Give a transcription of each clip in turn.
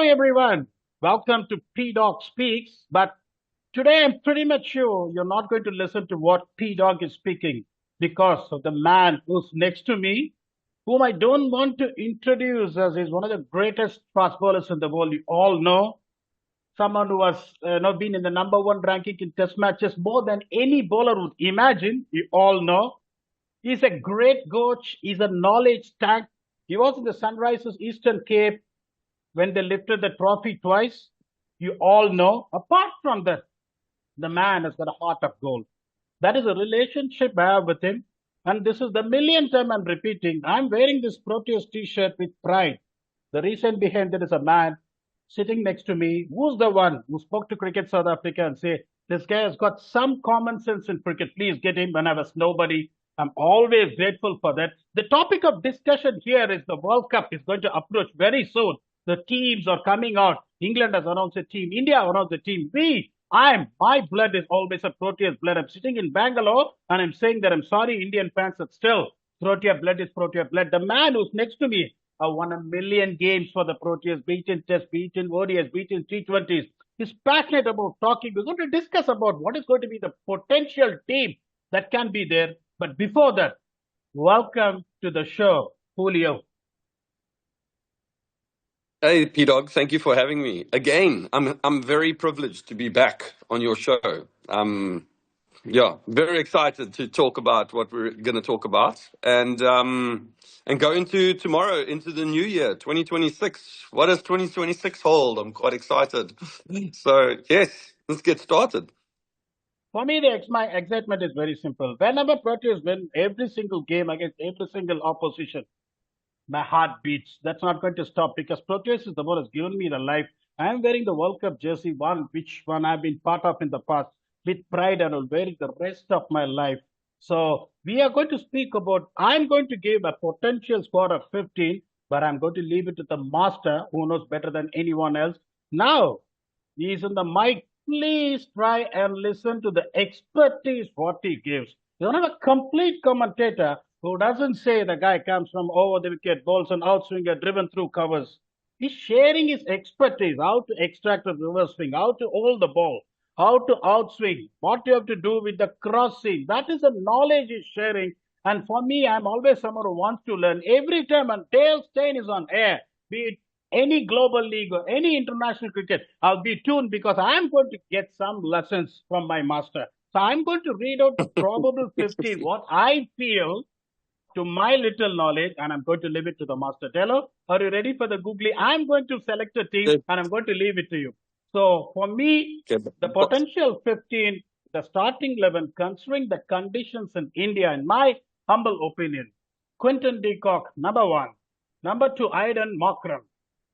everyone. Welcome to Pdoggspeaks. But today I'm pretty much sure you're not going to listen to what Pdogg is speaking because of the man who's next to me, whom I don't want to introduce as he's one of the greatest fast bowlers in the world. You all know someone who has been in the number one ranking in test matches more than any bowler would imagine. You all know. He's a great coach. He's a knowledge tank. He was in the Sunrisers Eastern Cape when they lifted the trophy twice. You all know. Apart from that, the man has got a heart of gold. That is a relationship I have with him. And this is the millionth time I'm repeating. I'm wearing this Proteas t-shirt with pride. The reason behind it is a man sitting next to me who's the one who spoke to Cricket South Africa and say, this guy has got some common sense in cricket. Please get him when I was nobody. I'm always grateful for that. The topic of discussion here is the World Cup is going to approach very soon. The teams are coming out. England has announced a team. India announced a team. My blood is always a Proteas blood. I'm sitting in Bangalore and I'm saying that I'm sorry, Indian fans, but still, Protea blood is Protea blood. The man who's next to me won a million games for the Proteas, beaten Test, beaten ODIs, beaten T20s. He's passionate about talking. We're going to discuss about what is going to be the potential team that can be there. But before that, welcome to the show, Julio. Hey, Pdogg, thank you for having me again. I'm very privileged to be back on your show. Yeah, very excited to talk about what we're going to talk about and go into tomorrow, into the new year, 2026. What does 2026 hold? I'm quite excited. So yes, let's get started. For me, my excitement is very simple. Whenever Proteas win every single game against every single opposition, my heart beats. That's not going to stop because Proteas is the one who's given me the life. I am wearing the World Cup jersey, which one I've been part of in the past, with pride, and will wear it the rest of my life. So we are going to speak about. I'm going to give a potential score of 15, but I'm going to leave it to the master who knows better than anyone else. Now he's in the mic. Please try and listen to the expertise what he gives. You're not a complete commentator who doesn't say the guy comes from over the wicket, balls and outswinger driven through covers. He's sharing his expertise, how to extract a reverse swing, how to hold the ball, how to outswing, what you have to do with the crossing. That is the knowledge he's sharing. And for me, I'm always someone who wants to learn. Every time and Dale Steyn is on air, be it any global league or any international cricket, I'll be tuned because I'm going to get some lessons from my master. So I'm going to read out the probable 15, what I feel to my little knowledge, and I'm going to leave it to the master. Dello, are you ready for the googly? I'm going to select a team and I'm going to leave it to you. So for me, the potential 15, the starting 11, considering the conditions in India, in my humble opinion, Quinton de Kock, number 1. Number 2, Aiden Markram.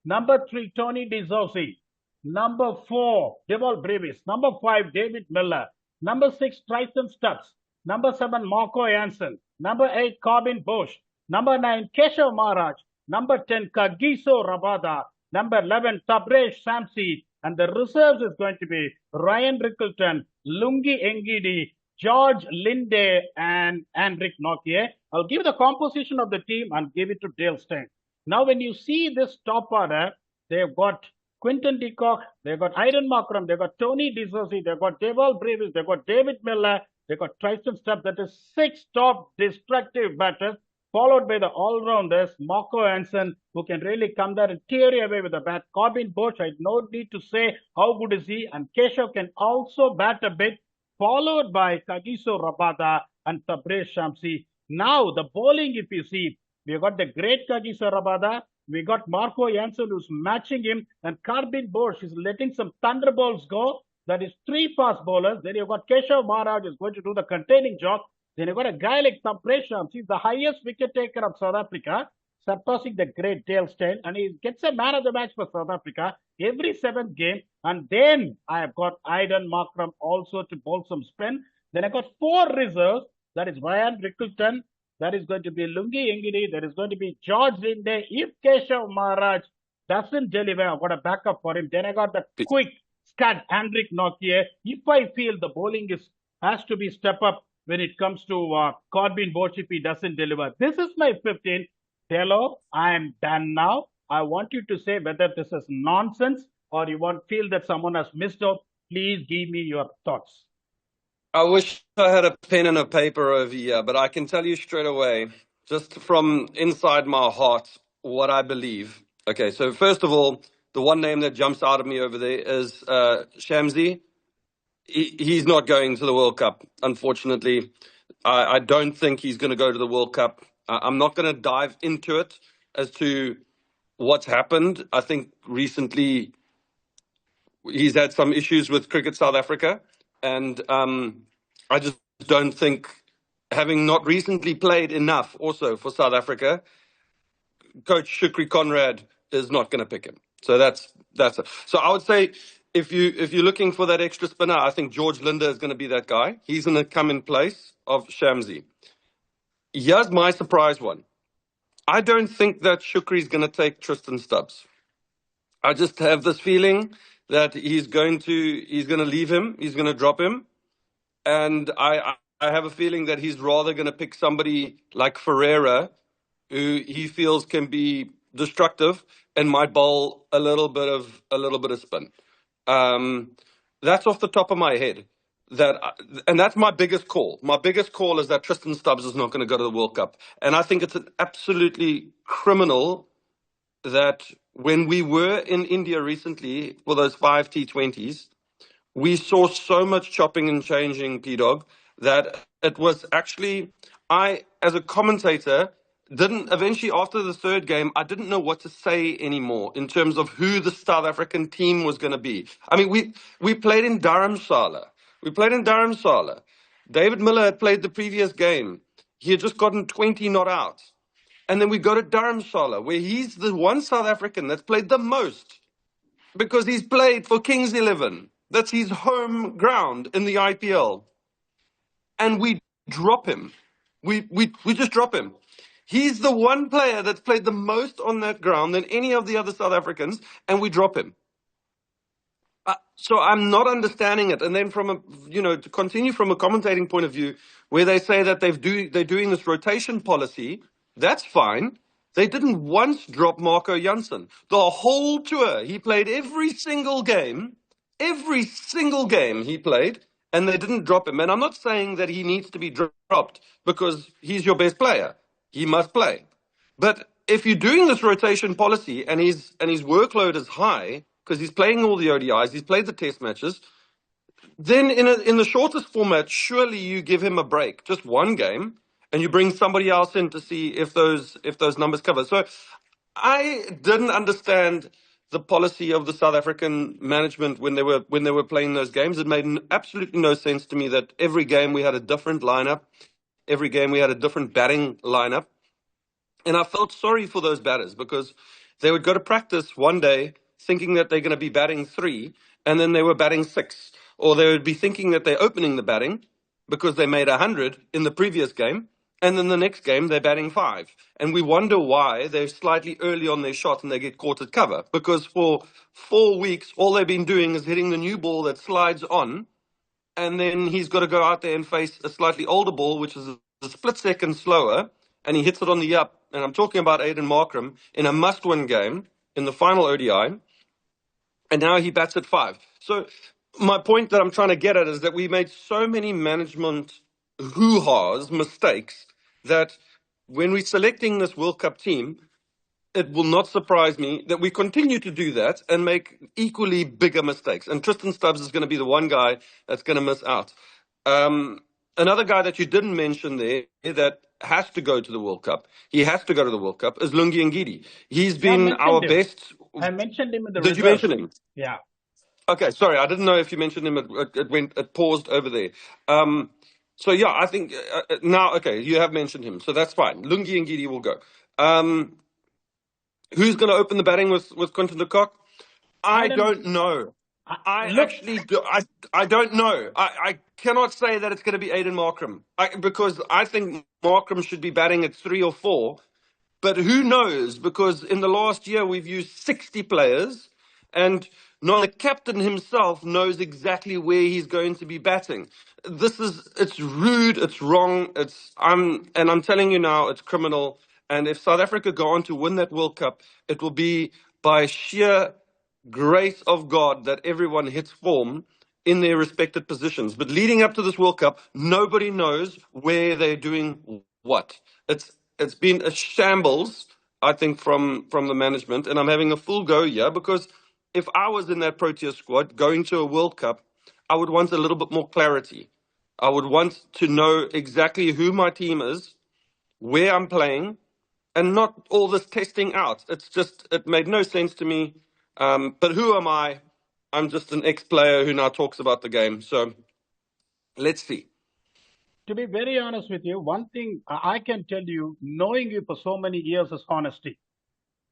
Number 3, Tony De Zossi. Number 4, Devol Brevis. Number 5, David Miller. Number 6, Tristan Stubbs. Number 7, Marco Jansen. Number 8, Corbin Bosch. Number 9, Keshav Maharaj. Number 10, Kagiso Rabada. Number 11, Tabraish Samsi. And the reserves is going to be Ryan Rickleton, Lungi Engidi, George Linde, and Anrich Nortje. I'll give the composition of the team and give it to Dale Steyn. Now, when you see this top order, they've got Quinton de Kock, they've got Aiden Markram, they've got Tony De Zossi, they've got Devol Brevis, they've got David Miller, they've got Tristan Stubbs. That is 6 top destructive batters, followed by the all-rounders, Marco Jansen, who can really come there and tear you away with the bat. Corbin Bosch, I no need to say how good is he, and Keshav can also bat a bit, followed by Kagiso Rabada and Tabraish Shamsi. Now, the bowling, if you see, we got the great Kagiso Rabada. We got Marco Jansen who's matching him, and Corbin Bosch is letting some thunderbolts go. That is 3 fast bowlers. Then you've got Keshav Maharaj is going to do the containing job. Then you've got a guy like Tabraish Shamsi. He's the highest wicket taker of South Africa, surpassing the great Dale Steyn, and he gets a man of the match for South Africa every 7th game. And then I have got Aiden Markram also to bowl some spin. Then I got 4 reserves. That is Ryan Rickleton. That is going to be Lungi Engidi. There is going to be George Linde. If Keshav Maharaj doesn't deliver, I've got a backup for him. Then I got the quick scat Anrich Nortje. If I feel the bowling has to be step up when it comes to Corbin Bosch if he doesn't deliver. This is my 15. Hello, I am done now. I want you to say whether this is nonsense or you feel that someone has missed out. Please give me your thoughts. I wish I had a pen and a paper over here, but I can tell you straight away, just from inside my heart, what I believe. Okay, so first of all, the one name that jumps out of me over there is Shamsi. He's not going to the World Cup, unfortunately. I don't think he's going to go to the World Cup. I'm not going to dive into it as to what's happened. I think recently he's had some issues with Cricket South Africa, and I just don't think, having not recently played enough also for South Africa, Coach Shukri Conrad is not going to pick him. So that's it. So I would say if you're looking for that extra spinner, I think George Linder is going to be that guy. He's going to come in place of Shamsi. Here's my surprise one. I don't think that Shukri is going to take Tristan Stubbs. I just have this feeling that he's going to leave him. He's going to drop him, and I have a feeling that he's rather going to pick somebody like Ferreira, who he feels can be destructive and might bowl a little bit of spin. That's off the top of my head. And that's my biggest call. My biggest call is that Tristan Stubbs is not going to go to the World Cup, and I think it's an absolutely criminal that when we were in India recently for those 5 T20s, we saw so much chopping and changing, Pdogg, that it was actually, I, as a commentator, didn't, eventually after the third game, I didn't know what to say anymore in terms of who the South African team was going to be. I mean, we played in Dharamshala. David Miller had played the previous game. He had just gotten 20 not out. And then we go to Dharamshala, where he's the one South African that's played the most because he's played for Kings 11. That's his home ground in the IPL. And we drop him. We just drop him. He's the one player that's played the most on that ground than any of the other South Africans, and we drop him. So I'm not understanding it. And then to continue from a commentating point of view, where they say that they're doing this rotation policy, that's fine. They didn't once drop Marco Jansen. The whole tour, he played every single game he played, and they didn't drop him. And I'm not saying that he needs to be dropped because he's your best player. He must play. But if you're doing this rotation policy and his workload is high because he's playing all the ODIs, he's played the test matches, then in the shortest format, surely you give him a break, just one game, and you bring somebody else in to see if those numbers cover. So I didn't understand the policy of the South African management when they were playing those games. It made absolutely no sense to me that every game we had a different lineup, every game we had a different batting lineup. And I felt sorry for those batters because they would go to practice one day thinking that they're going to be batting 3, and then they were batting 6. Or they would be thinking that they're opening the batting because they made 100 in the previous game, and then the next game they're batting 5. And we wonder why they're slightly early on their shot and they get caught at cover. Because for 4 weeks, all they've been doing is hitting the new ball that slides on, and then he's got to go out there and face a slightly older ball, which is a split second slower, and he hits it on the up. And I'm talking about Aiden Markram in a must-win game in the final ODI, and now he bats at 5. So my point that I'm trying to get at is that we made so many management hoo-has, mistakes, that when we're selecting this World Cup team, it will not surprise me that we continue to do that and make equally bigger mistakes. And Tristan Stubbs is going to be the one guy that's going to miss out. Another guy that you didn't mention there that has to go to the World Cup, he has to go to the World Cup, is Lungi Ngidi. He's been our best. I mentioned him in the Did you mention him? Yeah. Okay, sorry, I didn't know if you mentioned him. It paused over there. So yeah, I think now, okay, you have mentioned him, so that's fine. Lungi Ngidi will go. Who's going to open the batting with Quinton de Kock? I don't know. I don't know. I cannot say that it's going to be Aiden Markram because I think Markram should be batting at 3 or 4. But who knows? Because in the last year we've used 60 players, and not the captain himself knows exactly where he's going to be batting. It's rude, it's wrong, I'm telling you now, it's criminal. And if South Africa go on to win that World Cup, it will be by sheer grace of God that everyone hits form in their respected positions. But leading up to this World Cup, nobody knows where they're doing what. It's been a shambles, I think, from the management, and I'm having a full go here because if I was in that Proteas squad going to a World Cup, I would want a little bit more clarity. I would want to know exactly who my team is, where I'm playing, and not all this testing out. It made no sense to me. But who am I? I'm just an ex-player who now talks about the game. So let's see. To be very honest with you, one thing I can tell you, knowing you for so many years, is honesty.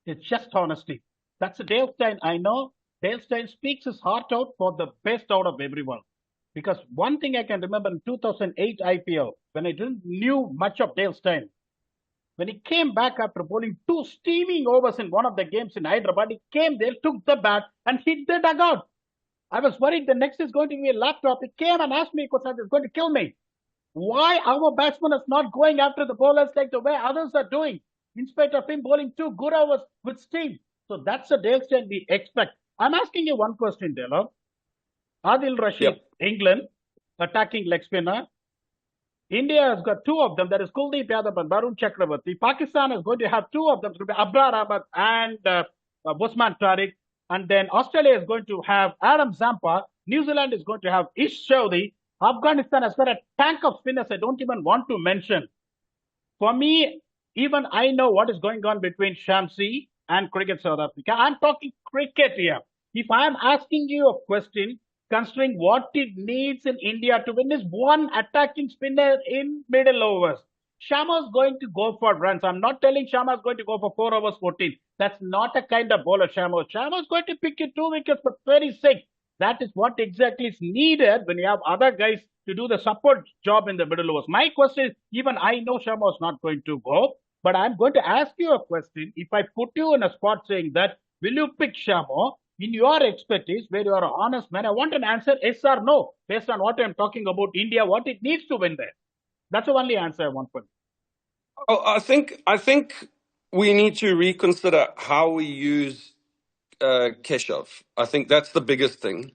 It's just honesty. That's a Dale Steyn. I know Dale Steyn speaks his heart out for the best out of everyone. Because one thing I can remember in 2008 IPL, when I didn't knew much of Dale Steyn, when he came back after bowling two steaming overs in one of the games in Hyderabad, he came there, took the bat, and hit the dugout. I was worried the next is going to be a laptop. He came and asked me because I was going to kill me. Why our batsman is not going after the bowlers like the way others are doing, in spite of him bowling two good overs with steam. So that's a Dale Steyn we expect. I'm asking you one question, Delo. Adil Rashid, Yep. England, attacking leg spinner. India has got two of them. That is Kuldeep Yadav and Varun Chakravarti. Pakistan is going to have two of them. It's going to be Abrar Ahmed and Busman Tariq. And then Australia is going to have Adam Zampa. New Zealand is going to have Ish Chaudhry. Afghanistan has got a tank of spinners I don't even want to mention. For me, even I know what is going on between Shamsi and Cricket South Africa. I'm talking cricket here. If I'm asking you a question, considering what it needs in India to win is one attacking spinner in middle overs. Sharma is going to go for runs. I'm not telling Sharma is going to go for 4 overs 14. That's not a kind of bowler Sharma. Sharma is going to pick you 2 wickets for 36. That is what exactly is needed when you have other guys to do the support job in the middle overs. My question is, even I know Sharma is not going to go, but I'm going to ask you a question. If I put you in a spot saying that, will you pick Sharma? In your expertise, where you are an honest man, I want an answer, yes or no, based on what I'm talking about India, what it needs to win there. That's the only answer I want for you. Oh, I think we need to reconsider how we use Keshav. I think that's the biggest thing.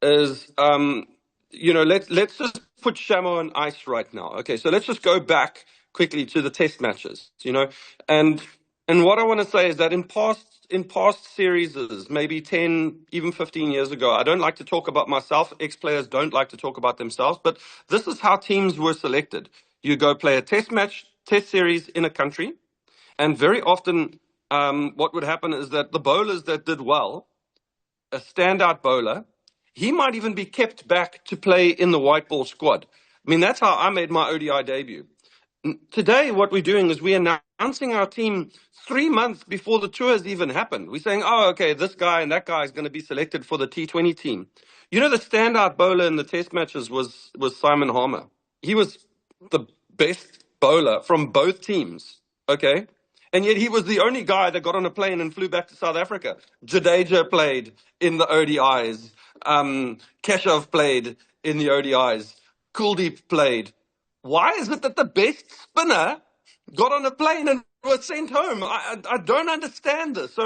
Is let's just put Shamo on ice right now. Okay, so let's just go back quickly to the test matches. And what I want to say is that in past series, maybe 10, even 15 years ago, I don't like to talk about myself. Ex-players don't like to talk about themselves, but this is how teams were selected. You go play a test series in a country, and very often, what would happen is that the bowlers that did well, a standout bowler, he might even be kept back to play in the white ball squad. I mean, that's how I made my ODI debut. Today, what we're doing is we're announcing our team 3 months before the tour has even happened. We're saying, oh, okay, this guy and that guy is going to be selected for the T20 team. The standout bowler in the test matches was Simon Harmer. He was the best bowler from both teams, okay? And yet he was the only guy that got on a plane and flew back to South Africa. Jadeja played in the ODIs. Keshav played in the ODIs. Kuldeep played. Why is it that the best spinner got on a plane and was sent home? I don't understand this.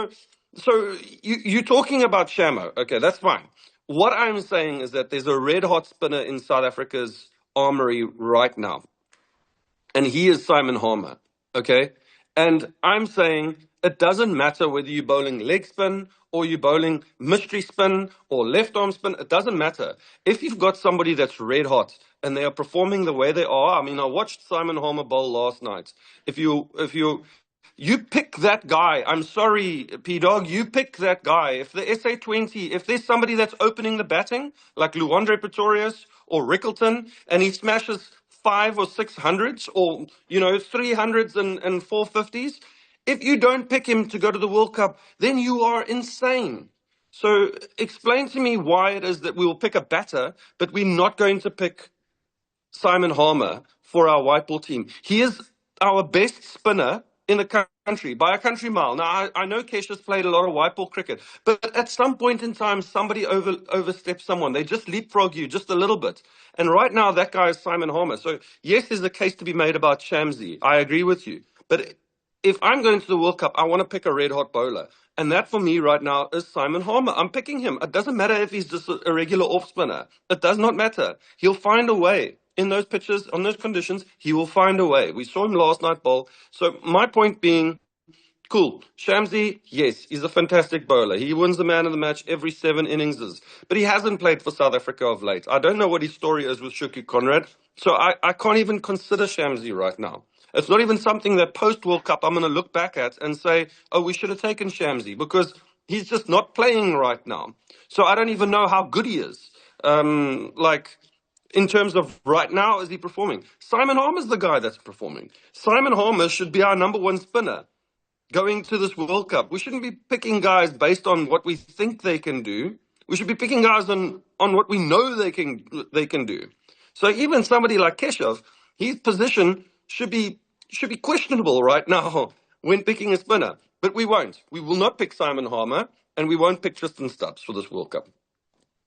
So you're talking about Shamo. Okay, that's fine. What I'm saying is that there's a red hot spinner in South Africa's armory right now, and he is Simon Harmer. Okay, and I'm saying it doesn't matter whether you're bowling leg spin or you're bowling mystery spin or left arm spin. It doesn't matter. If you've got somebody that's red hot and they are performing the way they are, I mean, I watched Simon Harmer bowl last night. If you pick that guy. I'm sorry, Pdogg, you pick that guy. If the SA20, if there's somebody that's opening the batting, like Luandre Pretorius or Rickleton, and he smashes 5 or 600s or, 300s and 450s, if you don't pick him to go to the World Cup, then you are insane. So explain to me why it is that we will pick a batter, but we're not going to pick Simon Harmer for our white ball team. He is our best spinner in the country by a country mile. Now, I know Kesh has played a lot of white ball cricket, but at some point in time, somebody oversteps someone. They just leapfrog you just a little bit. And right now, that guy is Simon Harmer. So, yes, there's a case to be made about Shamsi. I agree with you. But if I'm going to the World Cup, I want to pick a red hot bowler. And that for me right now is Simon Harmer. I'm picking him. It doesn't matter if he's just a regular off spinner. It does not matter. He'll find a way. In those pitches, on those conditions, he will find a way. We saw him last night bowl. So my point being, cool. Shamsi, yes, he's a fantastic bowler. He wins the man of the match every 7 innings. But he hasn't played for South Africa of late. I don't know what his story is with Shuki Conrad. So I can't even consider Shamsi right now. It's not even something that post-World Cup I'm going to look back at and say, oh, we should have taken Shamsi, because he's just not playing right now. So I don't even know how good he is. In terms of right now, is he performing? Simon Harmer's the guy that's performing. Simon Harmer should be our number one spinner going to this World Cup. We shouldn't be picking guys based on what we think they can do. We should be picking guys on what we know they can do. So even somebody like Keshav, his position should be questionable right now when picking a spinner. But we won't. We will not pick Simon Harmer, and we won't pick Tristan Stubbs for this World Cup.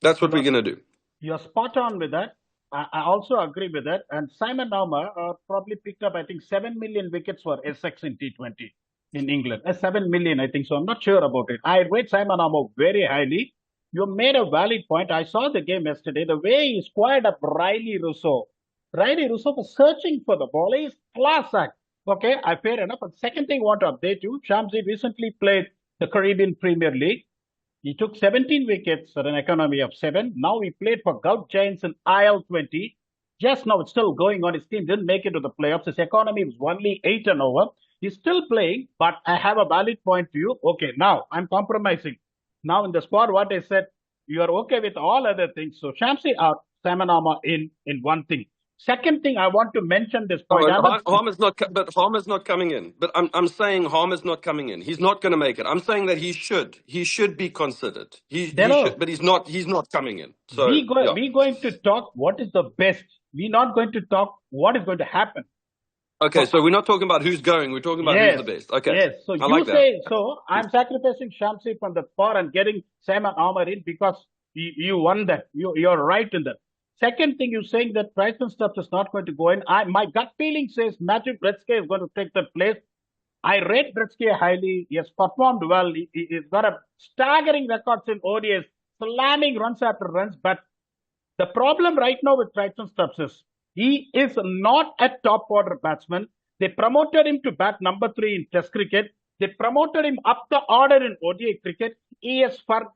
That's what we're going to do. You're spot on with that. I also agree with that. And Simon Naumer probably picked up, I think, 7 million wickets for Essex in T20 in England. 7 million, I think so. I'm not sure about it. I rate Simon Naumer very highly. You made a valid point. I saw the game yesterday. The way he squared up Riley Russo. Riley Russo was searching for the ball. He's class act. Okay, fair enough. But second thing I want to update you. Shamsi recently played the Caribbean Premier League. He took 17 wickets at an economy of 7. Now he played for Gulf Giants in IL20. Just now it's still going on. His team didn't make it to the playoffs. His economy was only 8 and over. He's still playing, but I have a valid point to you. Okay, now I'm compromising. Now in the squad, what I said, you are okay with all other things. So Shamsi out, Simon Armour in one thing. Second thing, I want to mention this point. Harmer's not coming in. But I'm saying Harmer's not coming in. He's not going to make it. I'm saying that he should be considered. He should, but he's not coming in. So we're going to talk what is the best. We're not going to talk what is going to happen. Okay, so we're not talking about who's going. We're talking about who's the best. Okay. Yes. So you say so. I'm sacrificing Shamsi from the spot and getting Simon Armour in because you won that. You're right in that. Second thing, you're saying that Tristan Stubbs is not going to go in. My gut feeling says Matthew Gretzky is going to take that place. I rate Gretzky highly. He has performed well. He's got a staggering records in ODIs, slamming runs after runs. But the problem right now with Tristan Stubbs is he is not a top order batsman. They promoted him to bat number 3 in Test cricket. They promoted him up the order in ODI cricket. He has forgot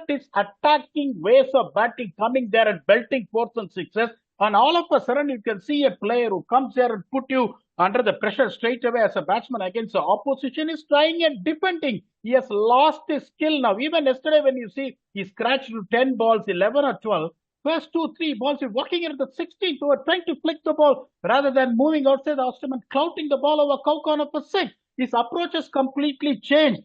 his attacking ways of batting, coming there and belting 4s and 6s. And all of a sudden, you can see a player who comes there and put you under the pressure straight away as a batsman against the opposition is trying and defending. He has lost his skill now. Even yesterday, when you see he scratched to 10 balls, 11 or 12, first 2-3 balls, he's walking into the 16th, so trying to flick the ball rather than moving outside the off-stump and clouting the ball over cow corner for 6. His approach has completely changed.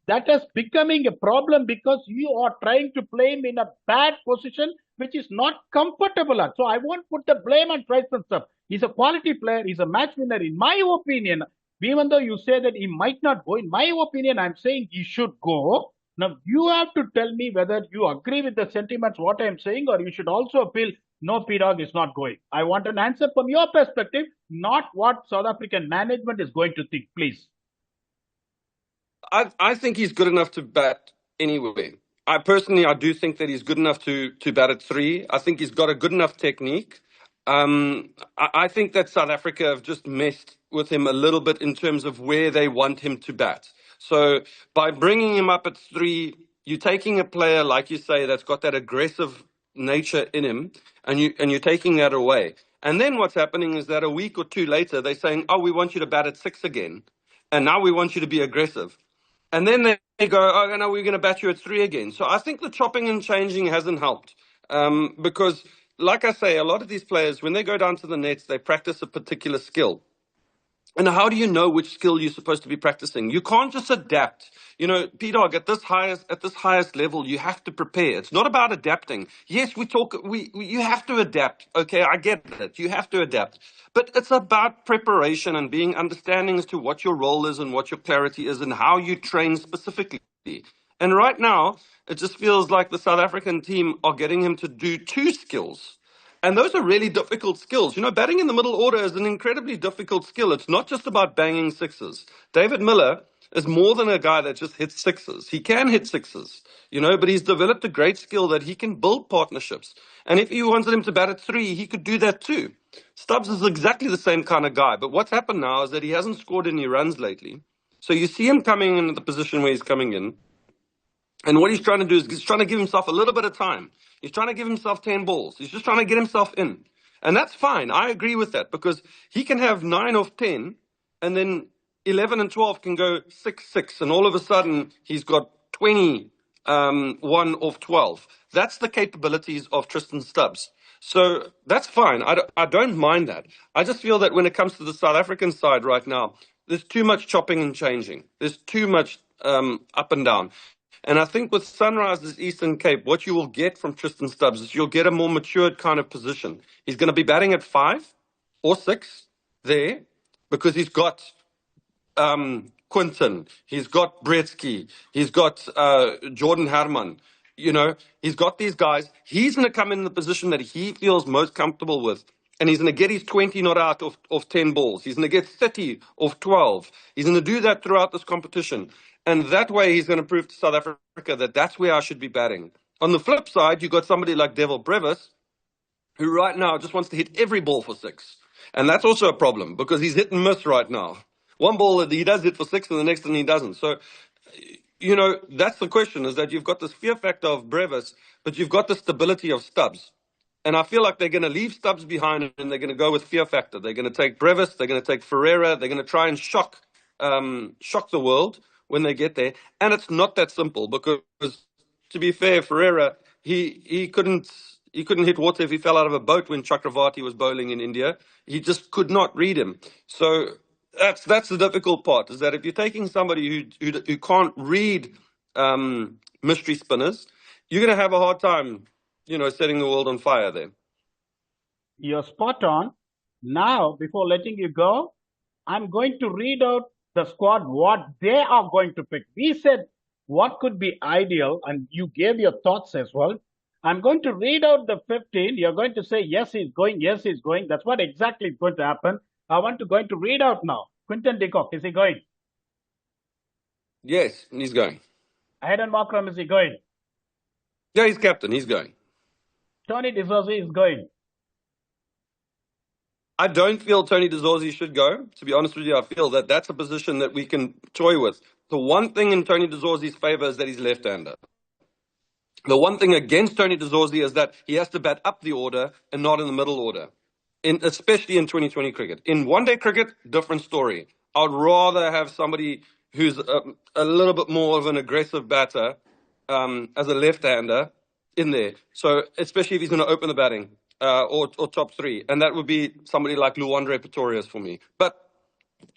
That is becoming a problem because you are trying to play him in a bad position, which is not comfortable at. So I won't put the blame on Tristan Stubbs. He's a quality player. He's a match winner. In my opinion, even though you say that he might not go, in my opinion, I'm saying he should go. Now, you have to tell me whether you agree with the sentiments, what I'm saying, or you should also feel, no, Pdogg is not going. I want an answer from your perspective, not what South African management is going to think, please. I think he's good enough to bat anywhere. I do think that he's good enough to bat at 3. I think he's got a good enough technique. I think that South Africa have just messed with him a little bit in terms of where they want him to bat. So by bringing him up at 3, you're taking a player, like you say, that's got that aggressive nature in him, and you're taking that away. And then what's happening is that a week or 2 later, they're saying, oh, we want you to bat at 6 again. And now we want you to be aggressive. And then they go, oh, no, we're going to bat you at 3 again. So I think the chopping and changing hasn't helped. Because, like I say, a lot of these players, when they go down to the nets, they practice a particular skill. And how do you know which skill you're supposed to be practicing? You can't just adapt. You know, Pdogg, at this highest level, you have to prepare. It's not about adapting. Yes, you have to adapt. Okay, I get it. You have to adapt. But it's about preparation and being understanding as to what your role is and what your clarity is and how you train specifically. And right now, it just feels like the South African team are getting him to do 2 skills. And those are really difficult skills. You know, batting in the middle order is an incredibly difficult skill. It's not just about banging sixes. David Miller is more than a guy that just hits sixes. He can hit sixes, you know, but he's developed a great skill that he can build partnerships. And if you wanted him to bat at three, he could do that too. Stubbs is exactly the same kind of guy. But what's happened now is that he hasn't scored any runs lately. So you see him coming in the position where he's coming in. And what he's trying to do is he's trying to give himself a little bit of time. He's trying to give himself 10 balls. He's just trying to get himself in. And that's fine. I agree with that because he can have 9 of 10 and then 11 and 12 can go 6-6. And all of a sudden he's got 20, 1 of 12. That's the capabilities of Tristan Stubbs. So that's fine. I don't mind that. I just feel that when it comes to the South African side right now, there's too much chopping and changing. There's too much up and down. And I think with Sunrise's Eastern Cape, what you will get from Tristan Stubbs is you'll get a more matured kind of position. He's going to be batting at 5 or 6 there because he's got Quinton, he's got Bretsky, he's got Jordan Herman. You know, he's got these guys. He's going to come in the position that he feels most comfortable with. And he's going to get his 20 not out of 10 balls. He's going to get 30 of 12. He's going to do that throughout this competition. And that way he's going to prove to South Africa that that's where I should be batting. On the flip side, you've got somebody like Devil Brevis, who right now just wants to hit every ball for 6. And that's also a problem because he's hit and miss right now. One ball that he does hit for 6 and the next one he doesn't. So, you know, that's the question, is that you've got this fear factor of Brevis, but you've got the stability of Stubbs. And I feel like they're going to leave Stubbs behind and they're going to go with fear factor. They're going to take Brevis, they're going to take Ferreira, they're going to try and shock the world when they get there. And it's not that simple because, to be fair, Ferreira, he couldn't hit water if he fell out of a boat when Chakravarti was bowling in India. He just could not read him. So that's the difficult part, is that if you're taking somebody who can't read mystery spinners, you're going to have a hard time, you know, setting the world on fire there. You're spot on. Now, before letting you go, I'm going to read out the squad, what they are going to pick. We said what could be ideal, and you gave your thoughts as well. I'm going to read out the 15. You're going to say, yes, he's going, yes, he's going. That's what exactly is going to happen. I want to going to read out now. Quinton de Kock, is he going? Yes, he's going. Hayden Markram, is he going? Yeah, he's captain. He's going. Tony de Zorzi is going. I don't feel Tony de Zorzi should go. To be honest with you, I feel that that's a position that we can toy with. The one thing in Tony de Zorzi's favor is that he's left-hander. The one thing against Tony de Zorzi is that he has to bat up the order and not in the middle order, especially in 2020 cricket. In one-day cricket, different story. I'd rather have somebody who's a little bit more of an aggressive batter as a left-hander in there. So especially if he's going to open the batting or top 3. And that would be somebody like Luandre Pretorius for me. But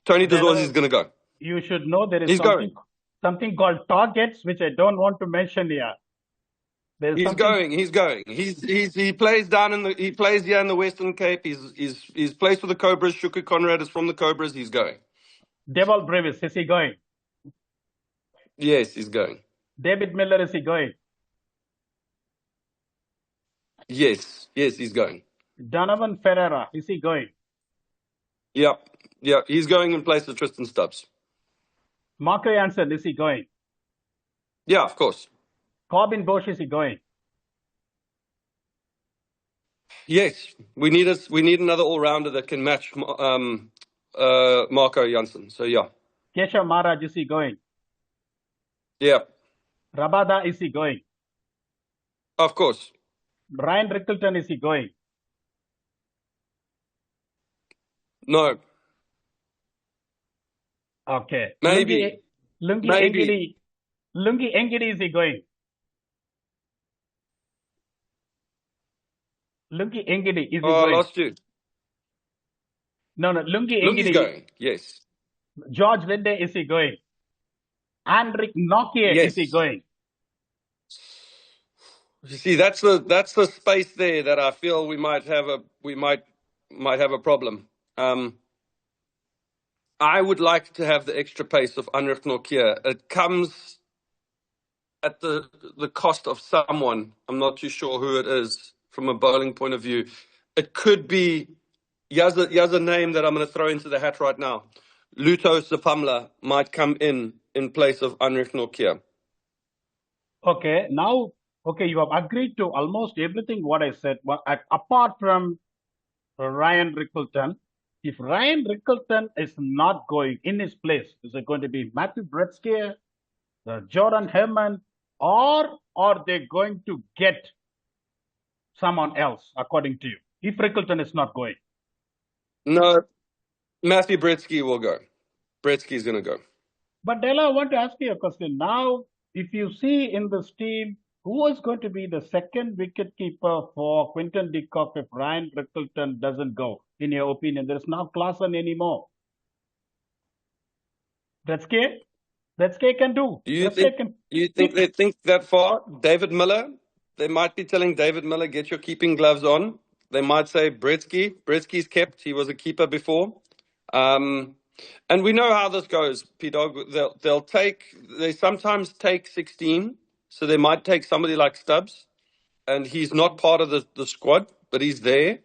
Tony de Zorzi is going to go. You should know there is something called targets, which I don't want to mention here. He's going. He plays he plays here in the Western Cape. He's plays for the Cobras. Shuku Conrad is from the Cobras. He's going. Devil Brevis, is he going? Yes, he's going. David Miller, is he going? Yes, he's going. Donovan Ferreira, is he going? Yeah, he's going in place of Tristan Stubbs. Marco Jansen, is he going? Yeah, of course. Corbin Bosch, is he going? Yes, we need another all-rounder that can match Marco Jansen. So yeah. Keshav Maharaj, is he going? Yeah. Rabada, is he going? Of course. Ryan Rickleton, is he going? No. Okay. Maybe. Lungi Engidi, is he going? Lungi Engidi, is he going? I lost you. No, Lungi Lungi's Engidi. going, yes. George Linde, is he going? Anrich Nortje, yes. Is he going? You see, that's the space there that I feel we might have a problem. I would like to have the extra pace of Anrich Nortje. It comes at the cost of someone. I'm not too sure who it is from a bowling point of view. it could be. Here's a name that I'm going to throw into the hat right now. Luto Sapamla might come in place of Anrich Nortje. Okay, now, okay, you have agreed to almost everything what I said, apart from Ryan Rickleton. If Ryan Rickleton is not going in his place, is it going to be Matthew Bretzke, Jordan Herman, or are they going to get someone else, according to you, if Rickleton is not going? No, Matthew Bretzke will go. Bretzke's going to go. But Della, I want to ask you a question. Now, if you see in this team, who is going to be the second wicket keeper for Quinton de Kock if Ryan Rickleton doesn't go, in your opinion? There's not Klaasen anymore. Bretzke? Bretzke can do. Do you Bretzke think can. they think that far? David Miller? They might be telling David Miller, get your keeping gloves on. They might say Bretzke. Bretzke's kept. He was a keeper before. And we know how this goes, Pdogg. They sometimes take 16, so they might take somebody like Stubbs, and he's not part of the squad, but he's there.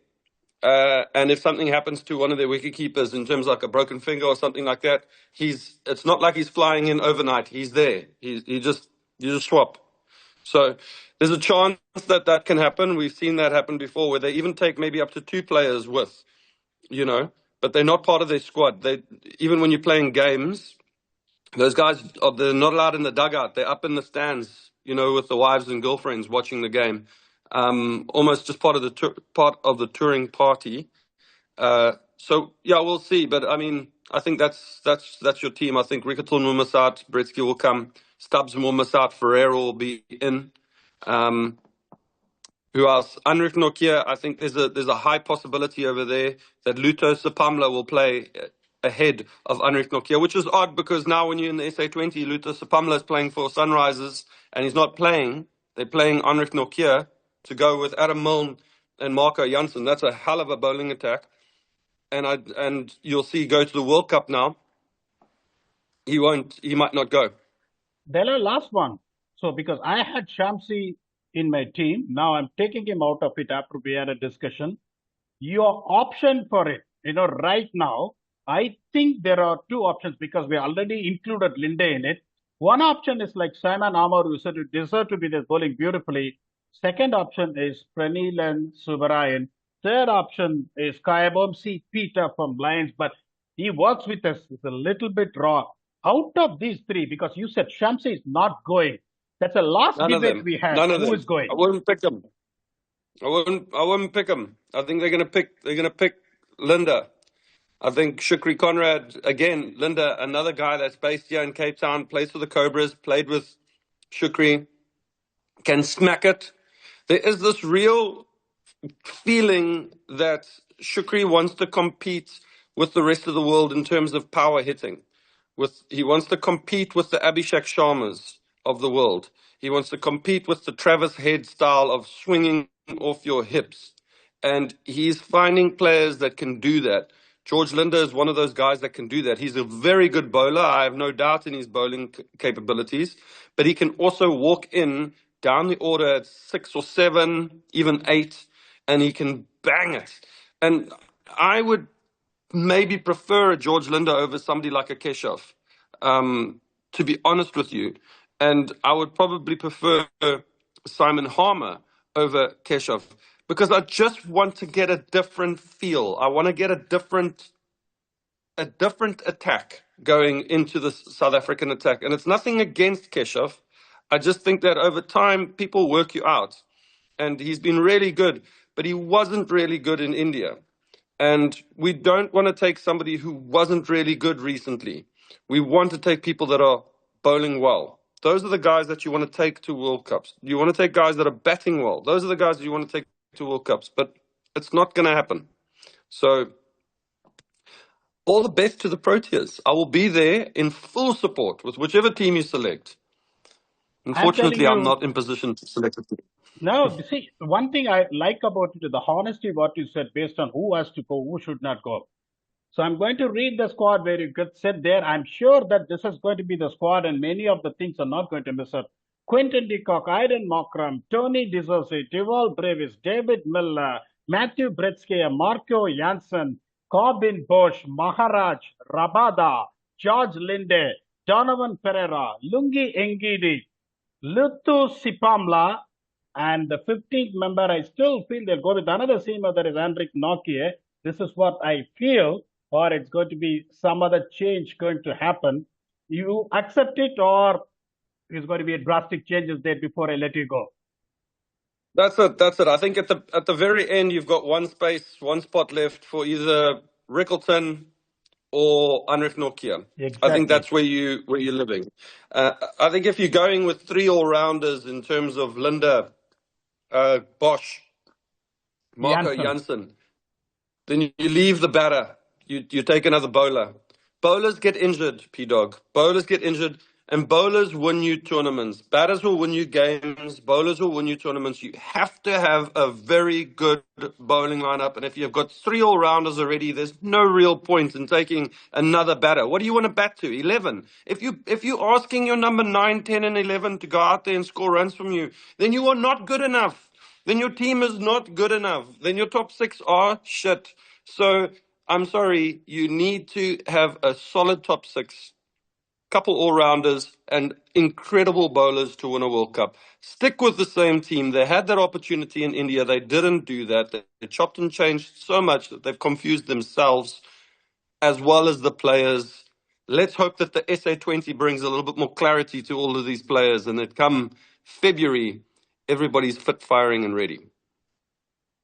And if something happens to one of their wicket keepers in terms of like a broken finger or something like that, it's not like he's flying in overnight. He's there. You just swap. So there's a chance that can happen. We've seen that happen before, where they even take maybe up to 2 players with, but they're not part of their squad. Even when you're playing games, those guys they're not allowed in the dugout. They're up in the stands, with the wives and girlfriends watching the game. Almost just part of the touring party. So yeah, we'll see. But I mean, I think that's your team. I think Rickleton will miss out. Bretzke will come. Stubbs will miss out. Ferreira will be in. Who else? Anrich Nortje. I think there's a high possibility over there that Luto Sapamla will play ahead of Anrich Nortje, which is odd because now when you're in the SA20, Luto Sapamla is playing for Sunrisers and he's not playing. They're playing Anrich Nortje to go with Adam Milne and Marco Jansen. That's a hell of a bowling attack. And you'll see go to the World Cup now. He might not go. Della, last one. So, because I had Shamsi in my team, now I'm taking him out of it after we had a discussion. Your option for it, right now, I think there are two options because we already included Linde in it. One option is like Simon Amor, who said it deserved to be there bowling beautifully. Second option is Pranilan Subarayan. Third option is Kayabomsi Peter from Lions, but he works with us. It's a little bit raw. Out of these three, because you said Shamsi is not going, that's the last None of debate them. we had. None of Who them. is going? I wouldn't pick them. I wouldn't pick them. I think they're gonna pick Linda. I think Shukri Conrad, again, Linda, another guy that's based here in Cape Town, plays for the Cobras, played with Shukri, can smack it. There is this real feeling that Shukri wants to compete with the rest of the world in terms of power hitting. He wants to compete with the Abhishek Sharmas of the world. He wants to compete with the Travis Head style of swinging off your hips. And he's finding players that can do that. George Linder is one of those guys that can do that. He's a very good bowler. I have no doubt in his bowling capabilities. But he can also walk in down the order at 6 or 7, even 8, and he can bang it. And I would maybe prefer a George Linder over somebody like a Keshav, to be honest with you. And I would probably prefer Simon Harmer over Keshav because I just want to get a different feel. I want to get a different attack going into the South African attack. And it's nothing against Keshav. I just think that over time, people work you out. And he's been really good, but he wasn't really good in India. And we don't want to take somebody who wasn't really good recently. We want to take people that are bowling well. Those are the guys that you want to take to World Cups. You want to take guys that are batting well. Those are the guys that you want to take to World Cups. But it's not going to happen. So all the best to the Proteas. I will be there in full support with whichever team you select. Unfortunately, I'm not in position to select a team. No, see, one thing I like about it is the honesty what you said based on who has to go, who should not go. So I'm going to read the squad where you get said there. I'm sure that this is going to be the squad and many of the things are not going to miss out. Quinton de Kock, Aidan Mockram, Tony Disose, Deval Brevis, David Miller, Matthew Bretzke, Marco Janssen, Corbin Bosch, Maharaj, Rabada, George Linde, Donovan Ferreira, Lungi Engidi, Luthu Sipamla, and the 15th member, I still feel they'll go with another seamer, that is Anrich Nortje. This is what I feel, or it's going to be some other change going to happen. You accept it, or is going to be a drastic changes there before I let you go? That's it. That's it. I think at the very end, you've got one spot left for either Rickleton or Anrich Nortje. I think Exactly. that's where you're living. I think if you're going with three all rounders in terms of Linda, Bosch, Marco Janssen. Janssen, then you leave the batter. You take another bowler. Bowlers get injured, Pdogg. Bowlers get injured, and bowlers win you tournaments. Batters will win you games. Bowlers will win you tournaments. You have to have a very good bowling lineup. And if you've got three all-rounders already, there's no real point in taking another batter. What do you want to bat to? 11. If you're asking your number 9, 10, and 11 to go out there and score runs from you, then you are not good enough. Then your team is not good enough. Then your top six are shit. So I'm sorry, you need to have a solid top six, couple all-rounders, and incredible bowlers to win a World Cup. Stick with the same team. They had that opportunity in India. They didn't do that. They chopped and changed so much that they've confused themselves as well as the players. Let's hope that the SA20 brings a little bit more clarity to all of these players and that come February, everybody's fit, firing, and ready.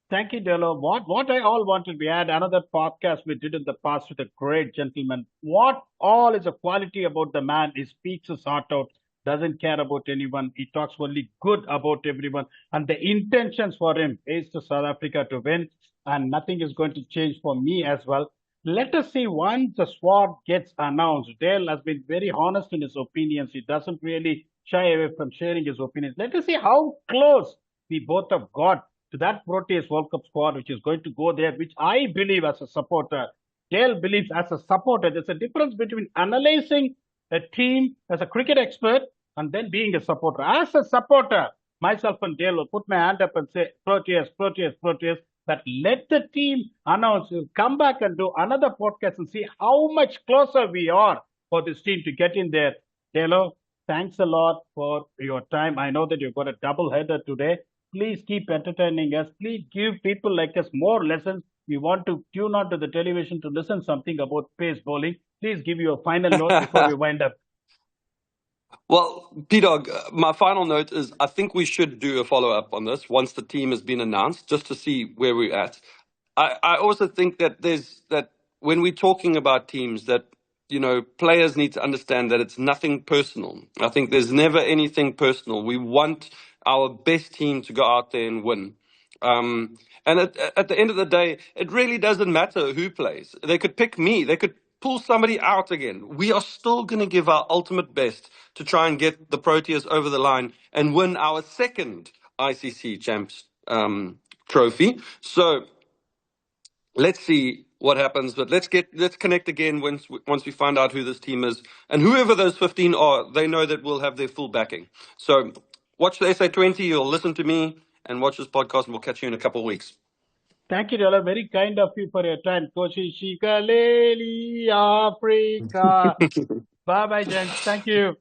Thank you, Delo. What I all wanted, we had another podcast we did in the past with a great gentleman. What all is a quality about the man? He speaks his heart out, doesn't care about anyone. He talks only good about everyone. And the intentions for him is to South Africa to win, and nothing is going to change for me as well. Let us see once the squad gets announced. Dale has been very honest in his opinions. He doesn't really shy away from sharing his opinions. Let us see how close we both have got to that Proteas World Cup squad, which is going to go there, which I believe as a supporter, Dale believes as a supporter. There's a difference between analyzing a team as a cricket expert and then being a supporter. As a supporter, myself and Dale will put my hand up and say, Proteas, Proteas, Proteas. But let the team announce, we'll come back and do another podcast and see how much closer we are for this team to get in there. Dale, thanks a lot for your time. I know that you've got a double header today. Please keep entertaining us. Please give people like us more lessons. We want to tune on to the television to listen something about pace bowling. Please give you a final note before we wind up. Well, P-Dog, my final note is I think we should do a follow-up on this once the team has been announced, just to see where we're at. I also think that that when we're talking about teams, that players need to understand that it's nothing personal. I think there's never anything personal. We want our best team to go out there and win. And at the end of the day, it really doesn't matter who plays. They could pick me. They could pull somebody out again. We are still going to give our ultimate best to try and get the Proteas over the line and win our second ICC Champs trophy. So let's see what happens, but let's connect again once we find out who this team is, and whoever those 15 are, they know that we'll have their full backing. So watch the SA20, you'll listen to me, and watch this podcast, and we'll catch you in a couple of weeks. Thank you, Dela. Very kind of you for your time. Koshishika Leli Africa. Bye bye, gents. Thank you.